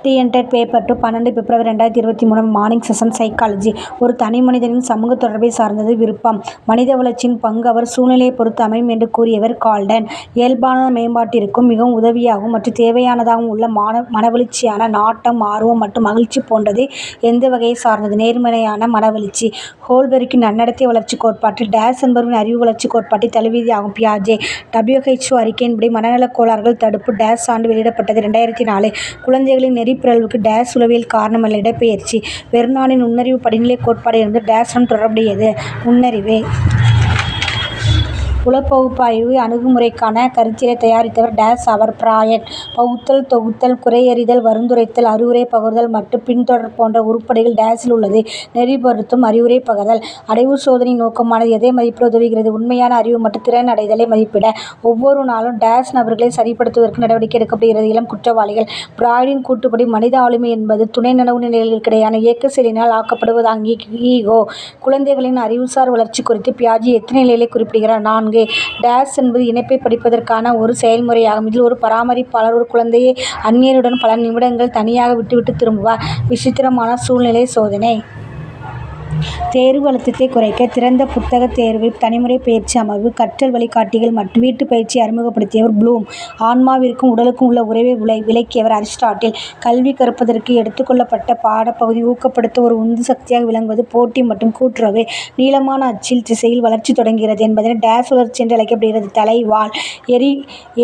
D-ended paper to 12 February 2023 morning session psychology. ஒரு தனி மனிதனின் சமூக தொடர்பை சார்ந்தது விருப்பம். மனித வளர்ச்சியின் பங்கு அவர் சூழ்நிலையை பொறுத்து அமையும் என்று கூறியவர் கால்டன். இயல்பான மேம்பாட்டிற்கும் மிகவும் உதவியாகவும் மற்றும் தேவையானதாகவும் உள்ள மனவளர்ச்சியான நாட்டம், ஆர்வம் மற்றும் மகிழ்ச்சி போன்றது எந்த வகையை சார்ந்தது? நேர்மறையான மனவளர்ச்சி. ஹோல்பெர்க்கின் நன்னடத்தை வளர்ச்சி கோட்பாட்டில் டேஸ் என்பவரின் அறிவு வளர்ச்சி கோட்பாட்டை தழுவியதாகும். பியாஜே. WHO அறிக்கையின்படி மனநலக் கோளாறுகள் தடுப்பு டேஸ் ஆண்டு வெளியிடப்பட்டது 2004. குழந்தைகளின் நெறிப்பிறழ்வுக்கு டேஸ் உளவியல் காரணமல்ல. இடப்பெயர்ச்சி. வெர்னானின் நுண்ணறிவு படிநிலை கோட்பாடு என்பது டேஸுடன் தொடர்புடையது. நுண்ணறிவே உளப்பகுப்பாய்வு அணுகுமுறைக்கான கருத்தியலை தயாரித்தவர் டேஸ் ஆவர். பிராயட். பகுத்தல், தொகுத்தல், குறையறிதல், வருந்துரைத்தல், அறிவுரை பகர்தல் மற்றும் பின்தொடர் போன்ற உருப்படிகள் டேஸில் உள்ளது. நெறிப்படுத்தும் அறிவுரை பகர்தல். அடைவு சோதனையின் நோக்கமானது எதை மதிப்பிட உதவுகிறது? உண்மையான அறிவு மற்றும் திறன் அடைதலை மதிப்பிட. ஒவ்வொரு நாளும் டேஸ் நபர்களை சரிப்படுத்துவதற்கு நடவடிக்கை எடுக்கப்படுகிறது. இளம் குற்றவாளிகள். பிராய்டின் கூற்றுப்படி மனித ஆளுமை என்பது துணை நனவு நிலைகளுக்கிடையான இயக்க செயலினால் ஆக்கப்படுவதாகும். ஈகோ. குழந்தைகளின் அறிவுசார் வளர்ச்சி குறித்து பியாஜே எத்தனை நிலைகளை குறிப்பிடுகிறார்? 4. டேஸ் என்பது இணைப்பை படிப்பதற்கான ஒரு செயல்முறையாகும். இதில் ஒரு பராமரிப்பாளர் ஒரு குழந்தையை அந்நியருடன் பல நிமிடங்கள் தனியாக விட்டுவிட்டு திரும்புவார். விசித்திரமான சூழ்நிலை சோதனை. தேர்வு அழுத்தத்தை குறைக்க திறந்த புத்தக தேர்வு, தனிமுறை பயிற்சி அமர்வு, கற்றல் வழிகாட்டிகள் மற்றும் வீட்டு பயிற்சியை அறிமுகப்படுத்தியவர் ப்ளூம். ஆன்மாவிற்கும் உடலுக்கும் உள்ள உறவை விளக்கியவர் அரிஸ்டாட்டில். கல்வி கற்பதற்கு எடுத்துக்கொள்ளப்பட்ட பாடப்பகுதி ஊக்கப்படுத்த ஒரு உந்து சக்தியாக விளங்குவது போட்டி மற்றும் கூட்டுறவு. நீளமான அச்சில் திசையில் வளர்ச்சி தொடங்குகிறது என்பதனை டேஸ் வளர்ச்சி என்று அழைக்கப்படுகிறது. தலை, வால்.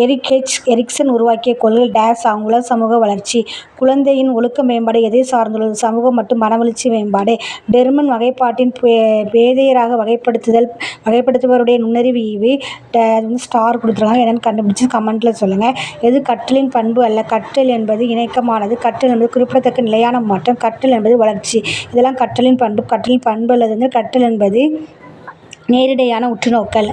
Eric H. எரிக்சன் உருவாக்கிய கொள்கை டேஸ் ஆகும். உலக சமூக வளர்ச்சி. குழந்தையின் ஒழுக்க மேம்பாடு எதை சார்ந்துள்ளது? சமூக மற்றும் மனவளர்ச்சி மேம்பாடு. டெர்மன் வகைப்பாட்டின் பேதையராக வகைப்படுத்துபவருடைய நுண்ணறிவு ஈவு. ஸ்டார் கொடுத்துருக்காங்க. என்னென்னு கண்டுபிடிச்சு கமெண்ட்ல சொல்லுங்கள். எது கற்றலின் பண்பு அல்ல? கற்றல் என்பது இணக்கமானது. கற்றல் என்பது குறிப்பிடத்தக்க நிலையான மாற்றம். கற்றல் என்பது வளர்ச்சி. இதெல்லாம் கற்றலின் பண்பு. கற்றலின் பண்பு அல்லது கற்றல் என்பது நேரிடையான உற்றுநோக்கல்.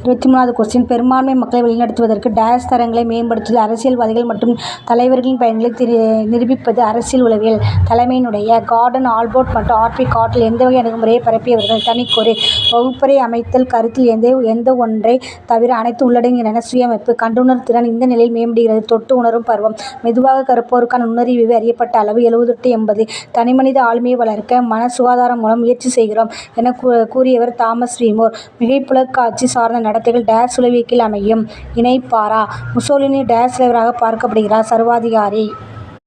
23வது கொஸ்டின். பெரும்பான்மை மக்களை வழிநடத்துவதற்கு டேஸ் தரங்களை மேம்படுத்துதல். அரசியல்வாதிகள் மற்றும் தலைவர்களின் பயன்களை நிரூபிப்பது அரசியல் உளவியல். தலைமையினுடைய. கார்டன், ஆல்போர்ட் மற்றும் ஆர்பி கார்டில் எந்த வகை அணுகுமுறையை பரப்பியவர்கள்? தனிக்கொரு. வகுப்பறை அமைத்தல் கருத்தில் எந்த ஒன்றை தவிர அனைத்து உள்ளடங்கின. சுயமைப்பு. கண்டுணர் திறன் இந்த நிலையில் மேம்படுகிறது. தொட்டு உணரும் பருவம். மெதுவாக கற்போருக்கான நுண்ணறிவு அறியப்பட்ட அளவு 70-80. தனிமனித ஆளுமையை வளர்க்க மன சுகாதாரம் மூலம் முயற்சி செய்கிறோம் என கூறியவர் தாமஸ் வீமோர். மிகைப்புலக்காட்சி சார்ந்த நடத்தைகள் டேஸ் உளவியலில் அமையும். இணைப்பாரா. முசோலினி டேஸ் தலைவராக பார்க்கப்படுகிறார்? சர்வாதிகாரி.